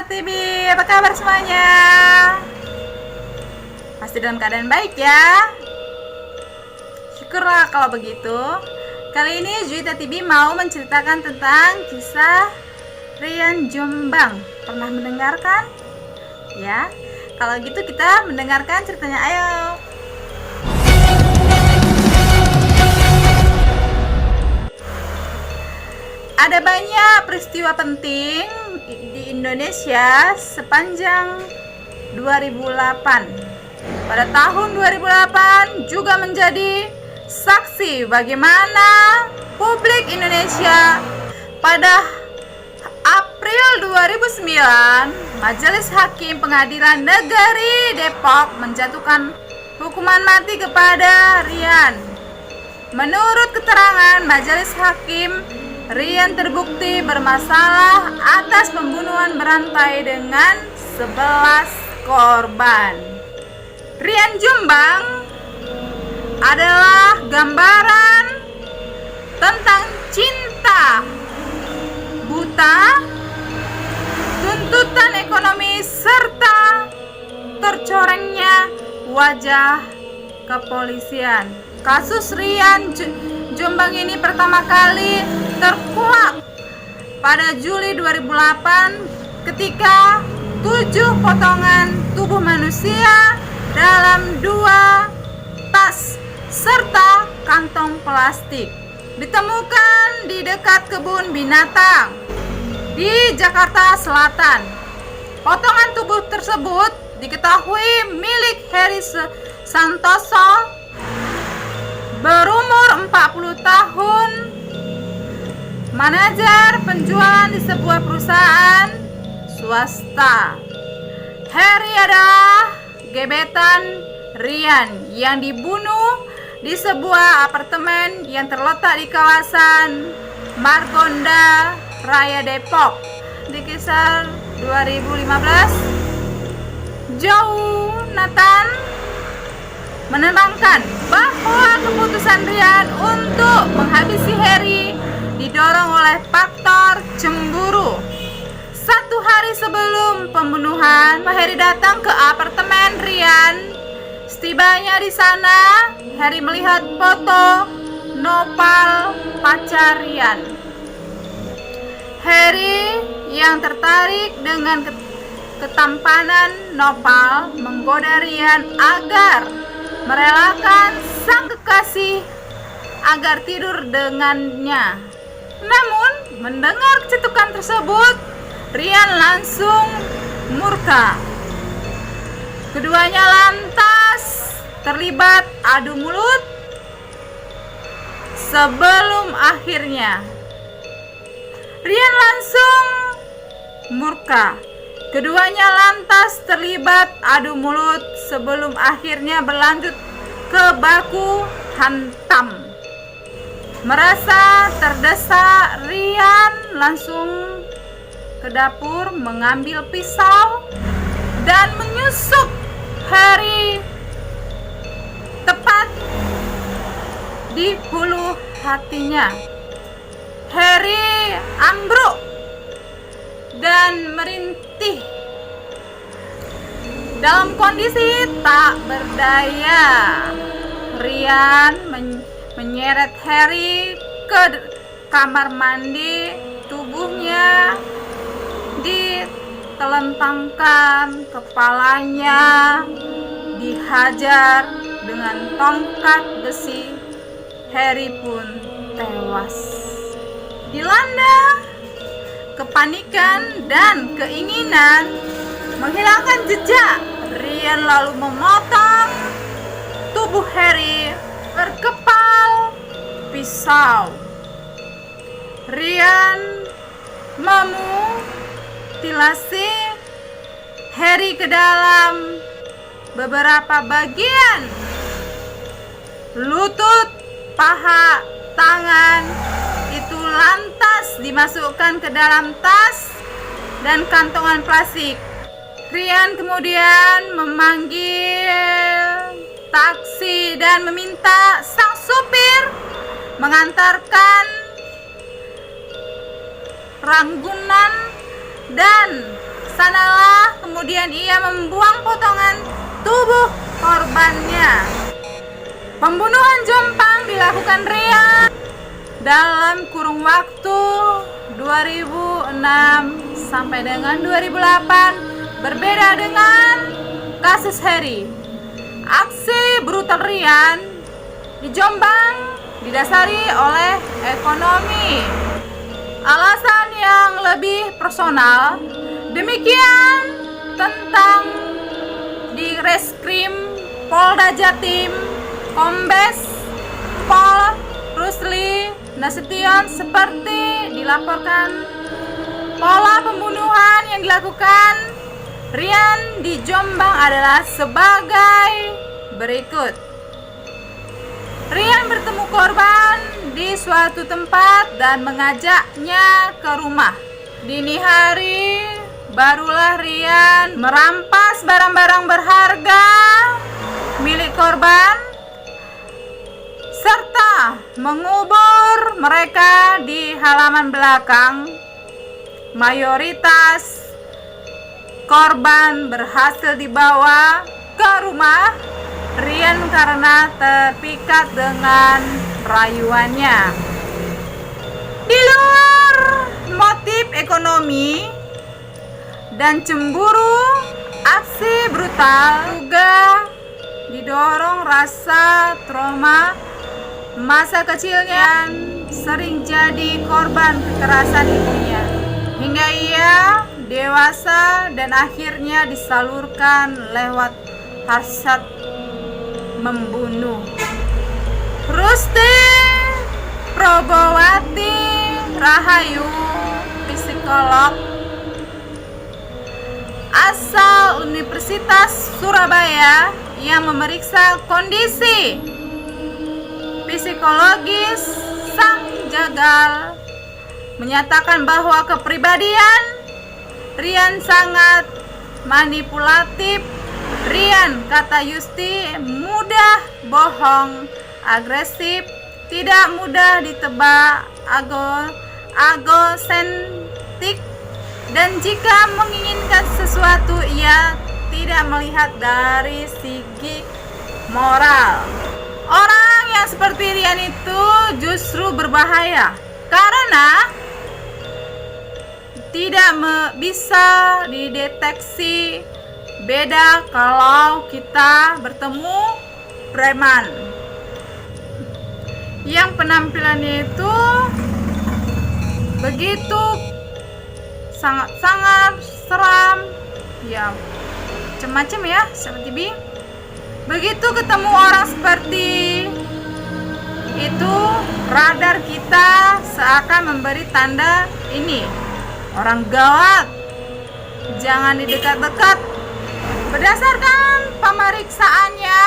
Sobat TV, apa kabar semuanya? Pasti dalam keadaan baik ya. Syukurlah kalau begitu. Kali ini Juwita TV mau menceritakan tentang kisah Rian Jombang. Pernah mendengarkan? Ya, kalau gitu kita mendengarkan ceritanya, ayo. Ada banyak peristiwa penting di Indonesia sepanjang 2008. Pada tahun 2008 juga menjadi saksi bagaimana publik Indonesia pada April 2009 Majelis Hakim Pengadilan Negeri Depok menjatuhkan hukuman mati kepada Rian. Menurut keterangan Majelis Hakim, Rian terbukti bermasalah atas pembunuhan berantai dengan 11 korban. Rian Jombang adalah gambaran tentang cinta buta, tuntutan ekonomi, serta tercorengnya wajah kepolisian. Kasus Rian Jombang ini pertama kali terkuak pada Juli 2008 ketika 7 potongan tubuh manusia dalam 2 tas serta kantong plastik ditemukan di dekat kebun binatang di Jakarta Selatan. Potongan tubuh tersebut diketahui milik Heri Santoso, berumur 40 tahun, manajer penjualan di sebuah perusahaan swasta. Heri adalah gebetan Rian yang dibunuh di sebuah apartemen yang terletak di kawasan Margonda Raya Depok di kisar 2015. Jonathan menerangkan bahwa keputusan Rian untuk menghabisi Heri didorong oleh faktor cemburu. 1 hari sebelum pembunuhan, Heri datang ke apartemen Rian. Setibanya di sana, Heri melihat foto Nopal, pacar Rian. Heri yang tertarik dengan ketampanan Nopal menggoda Rian agar merelakan sang kekasih agar tidur dengannya. Namun, mendengar cetukan tersebut, Rian langsung murka. Keduanya lantas terlibat adu mulut sebelum akhirnya Rian langsung murka. Keduanya lantas terlibat adu mulut sebelum akhirnya berlanjut ke baku hantam. Merasa terdesak, Rian langsung ke dapur mengambil pisau dan menyusup Heri tepat di hulu hatinya. Heri ambruk dan merintih. Dalam kondisi tak berdaya, Rian menyeret Heri ke kamar mandi. Tubuhnya ditelentangkan, kepalanya dihajar dengan tongkat besi. Heri pun tewas. Dilanda kepanikan dan keinginan menghilangkan jejak, Rian lalu memotong tubuh Heri berkepal pisau. Rian memutilasi Heri ke dalam beberapa bagian: lutut, paha, tangan. Itu lantas dimasukkan ke dalam tas dan kantongan plastik. Rian kemudian memanggil taksi dan meminta sang supir mengantarkan Ranggunan dan sanalah kemudian ia membuang potongan tubuh korbannya. Pembunuhan Jombang dilakukan Rian dalam kurun waktu 2006 sampai dengan 2008. Berbeda dengan kasus Heri, aksi brutal Rian di Jombang didasari oleh ekonomi. Alasan yang lebih personal. Demikian tentang di Reskrim Polda Jatim, Kombes Pol Rusli Nasution. Seperti dilaporkan, pola pembunuhan yang dilakukan Rian di Jombang adalah sebagai berikut. Rian bertemu korban di suatu tempat dan mengajaknya ke rumah. Dini hari barulah Rian merampas barang-barang berharga milik korban serta mengubur mereka di halaman belakang. Mayoritas korban berhasil dibawa ke rumah Rian karena terpikat dengan rayuannya. Di luar motif ekonomi dan cemburu, aksi brutal juga didorong rasa trauma masa kecilnya yang sering jadi korban kekerasan ibunya hingga ia dewasa dan akhirnya disalurkan lewat hasrat membunuh. Rusti Probowati Rahayu, psikolog asal Universitas Surabaya yang memeriksa kondisi psikologis sang jagal, menyatakan bahwa kepribadian Rian sangat manipulatif. Rian, kata Yusti, mudah bohong, agresif, tidak mudah ditebak, agosentrik, dan jika menginginkan sesuatu ia tidak melihat dari segi moral. Orang yang seperti Rian itu justru berbahaya karena tidak bisa dideteksi. Beda kalau kita bertemu preman yang penampilannya itu begitu sangat-sangat seram, ya macam-macam ya, seperti begitu ketemu orang seperti itu, radar kita seakan memberi tanda ini orang gawat, jangan didekat-dekat. Berdasarkan pemeriksaannya,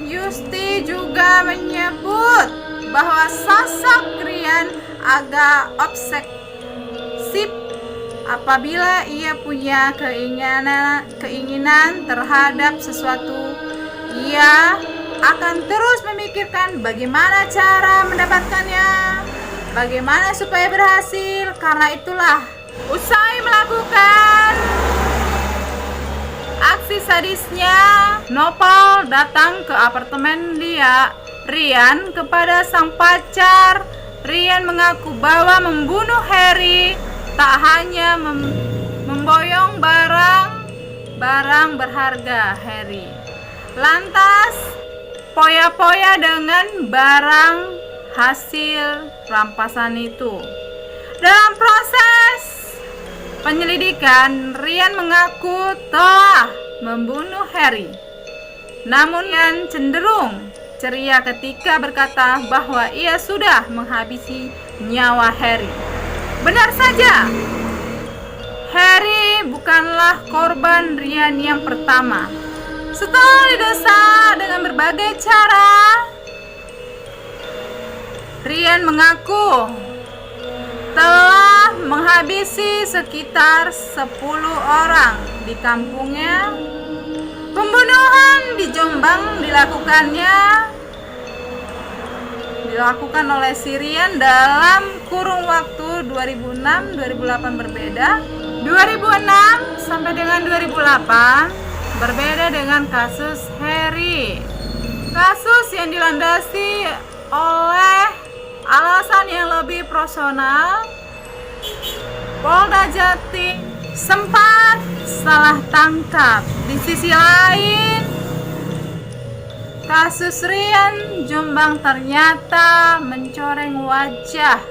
Yusti juga menyebut bahwa sosok Rian agak obsesif. Apabila ia punya keinginan terhadap sesuatu, ia akan terus memikirkan bagaimana cara mendapatkannya, bagaimana supaya berhasil. Karena itulah, usai melakukan aksi sadisnya, Nopal datang ke apartemen Rian kepada sang pacar. Rian mengaku bahwa membunuh Heri tak hanya memboyong barang berharga Heri, lantas poya-poya dengan barang hasil rampasan itu. Dalam proses penyelidikan, Rian mengaku telah membunuh Heri. Namun Rian cenderung ceria ketika berkata bahwa ia sudah menghabisi nyawa Heri. Benar saja, Heri bukanlah korban Rian yang pertama. Setelah didesak dengan berbagai cara, Rian mengaku telah menghabisi sekitar 10 orang di kampungnya. Pembunuhan di Jombang dilakukan oleh si Rian dalam kurun waktu 2006-2008 berbeda. 2006 sampai dengan 2008 berbeda dengan kasus Harry. Kasus yang dilandasi oleh alasan yang lebih personal, Polda Jatim sempat salah tangkap. Di sisi lain, kasus Rian Jombang ternyata mencoreng wajah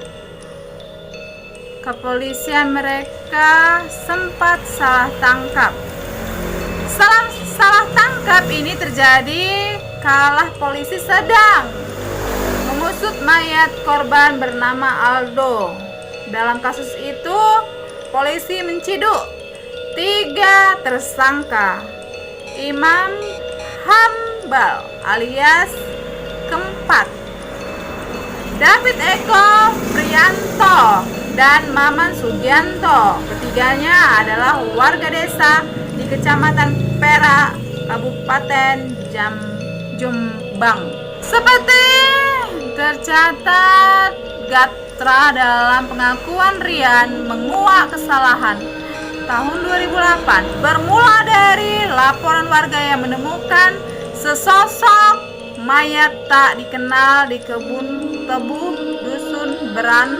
kepolisian. Mereka sempat salah tangkap. Salah tangkap ini terjadi kala polisi sedang mengusut mayat korban bernama Aldo. Dalam kasus itu, polisi menciduk 3 tersangka. Imam Hambal alias Keempat, David Eko Prianto, dan Maman Sugianto. Ketiganya adalah warga desa di Kecamatan Perak, Kabupaten Jombang. Seperti tercatat, Gatra dalam pengakuan Rian menguak kesalahan tahun 2008 bermula dari laporan warga yang menemukan sesosok mayat tak dikenal di kebun tebu Dusun Beran,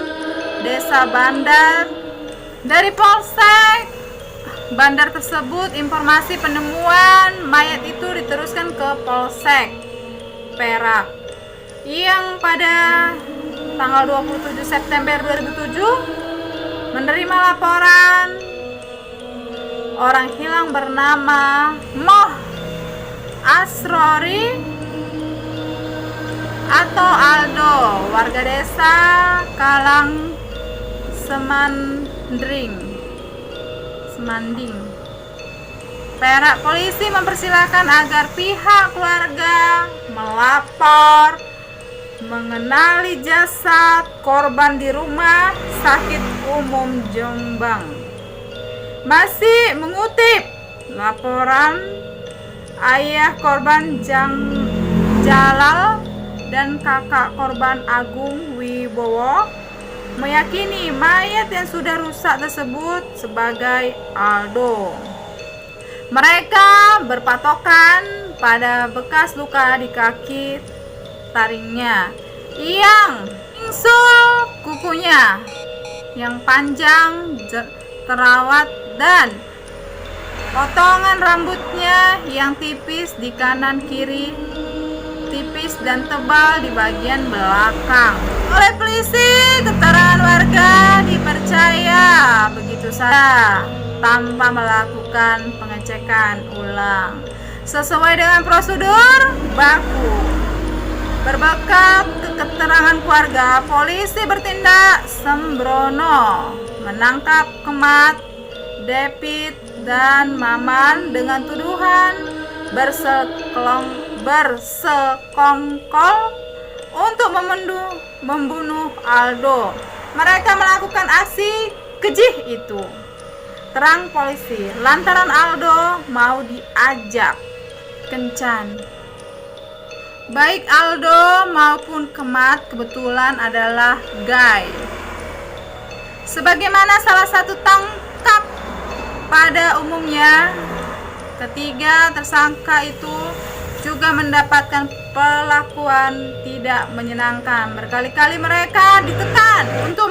Desa Bandar. Dari Polsek Bandar tersebut, informasi penemuan mayat itu diteruskan ke Polsek Perak yang pada tanggal 27 September 2007 menerima laporan orang hilang bernama Moh Asrori atau Aldo, warga desa Kalang Semanding, Perak. Polisi mempersilahkan agar pihak keluarga melapor mengenali jasad korban di Rumah Sakit Umum Jombang. Masih mengutip laporan, ayah korban Jalal dan kakak korban Agung Wibowo meyakini mayat yang sudah rusak tersebut sebagai Aldo. Mereka berpatokan pada bekas luka di kaki taringnya yang bingsul, kukunya yang panjang terawat, dan potongan rambutnya yang tipis di kanan kiri, tipis dan tebal di bagian belakang. Oleh polisi, keterangan warga dipercaya begitu saja tanpa melakukan pengecekan ulang sesuai dengan prosedur baku. Berbekal keterangan keluarga, polisi bertindak sembrono menangkap Kemat, David, dan Maman dengan tuduhan bersekongkol untuk membunuh Aldo. Mereka melakukan aksi keji itu, terang polisi, lantaran Aldo mau diajak kencan. Baik Aldo maupun Kemat kebetulan adalah gay. Sebagaimana salah satu tangkap pada umumnya, ketiga tersangka itu juga mendapatkan perlakuan tidak menyenangkan. Berkali-kali mereka ditekan untuk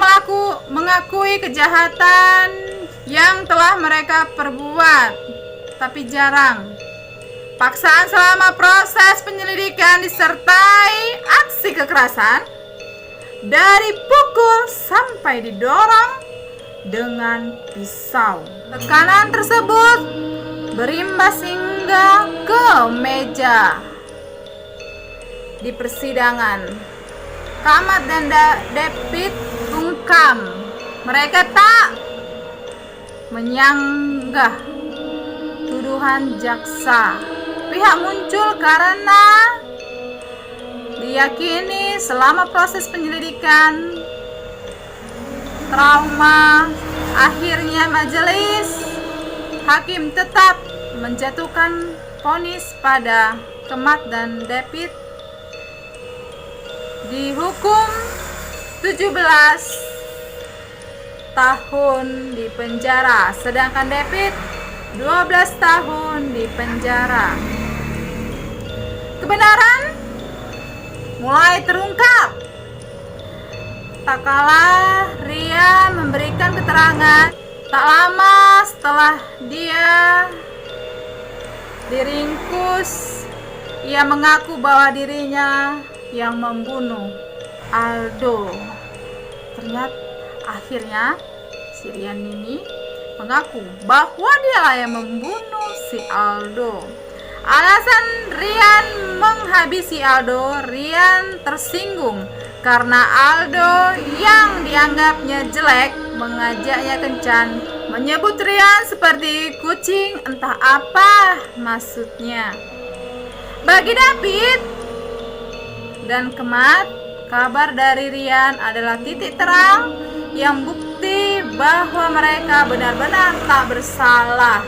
mengakui kejahatan yang telah mereka perbuat, tapi jarang. Paksaan selama proses penyelidikan disertai aksi kekerasan, dari pukul sampai didorong dengan pisau. Tekanan tersebut berimbas hingga ke meja di persidangan. Kemat dan David bungkam. Mereka tak menyanggah tuduhan jaksa. Pihak muncul karena diyakini selama proses penyelidikan trauma. Akhirnya majelis hakim tetap menjatuhkan vonis pada Kemat dan David, dihukum 17 tahun di penjara, sedangkan David 12 tahun di penjara. Kebenaran mulai terungkap tak kala Rian memberikan keterangan. Tak lama setelah dia diringkus, ia mengaku bahwa dirinya yang membunuh Aldo. Ternyata akhirnya si Rian ini mengaku bahwa dialah yang membunuh si Aldo. Alasan Rian menghabisi Aldo, Rian tersinggung karena Aldo yang dianggapnya jelek mengajaknya kencan, menyebut Rian seperti kucing, entah apa maksudnya. Bagi David dan Kemat, kabar dari Rian adalah titik terang yang bukti bahwa mereka benar-benar tak bersalah.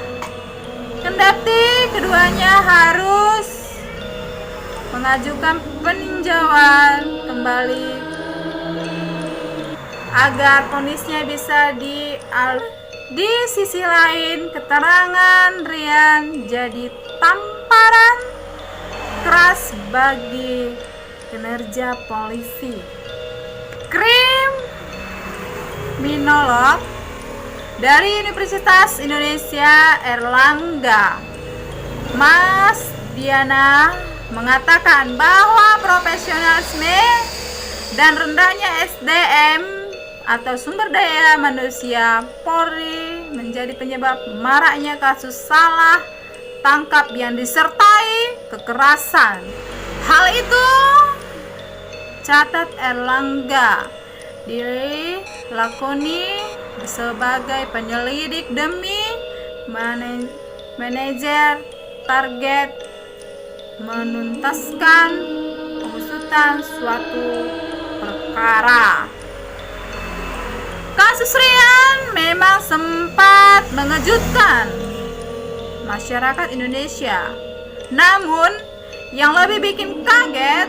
Kendati keduanya harus mengajukan peninjauan kembali agar vonisnya bisa di sisi lain, keterangan Rian jadi tamparan keras bagi kinerja polisi. Kriminolog dari Universitas Indonesia Erlangga, Mas Diana, mengatakan bahwa profesionalisme dan rendahnya SDM atau sumber daya manusia Polri menjadi penyebab maraknya kasus salah tangkap yang disertai kekerasan. Hal itu, catat Erlangga, dilakoni sebagai penyelidik demi manajer target menuntaskan pengusutan suatu perkara. Kasus Rian memang sempat mengejutkan masyarakat Indonesia. Namun, yang lebih bikin kaget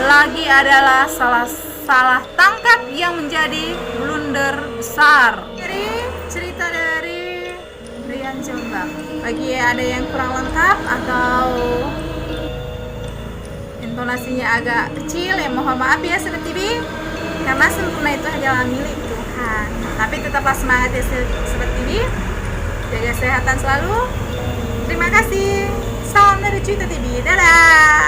lagi adalah salah tangkap yang menjadi blunder besar. Jadi, cerita dari Rian Jombang. Bagi ada yang kurang lengkap atau intonasinya agak kecil, ya mohon maaf ya Sobat TV, karena sempurna itu hanyalah milik Tuhan. Tapi tetaplah semangat ya Sobat TV, jaga kesehatan selalu. Terima kasih. Salam dari Cuita TV. Dadah.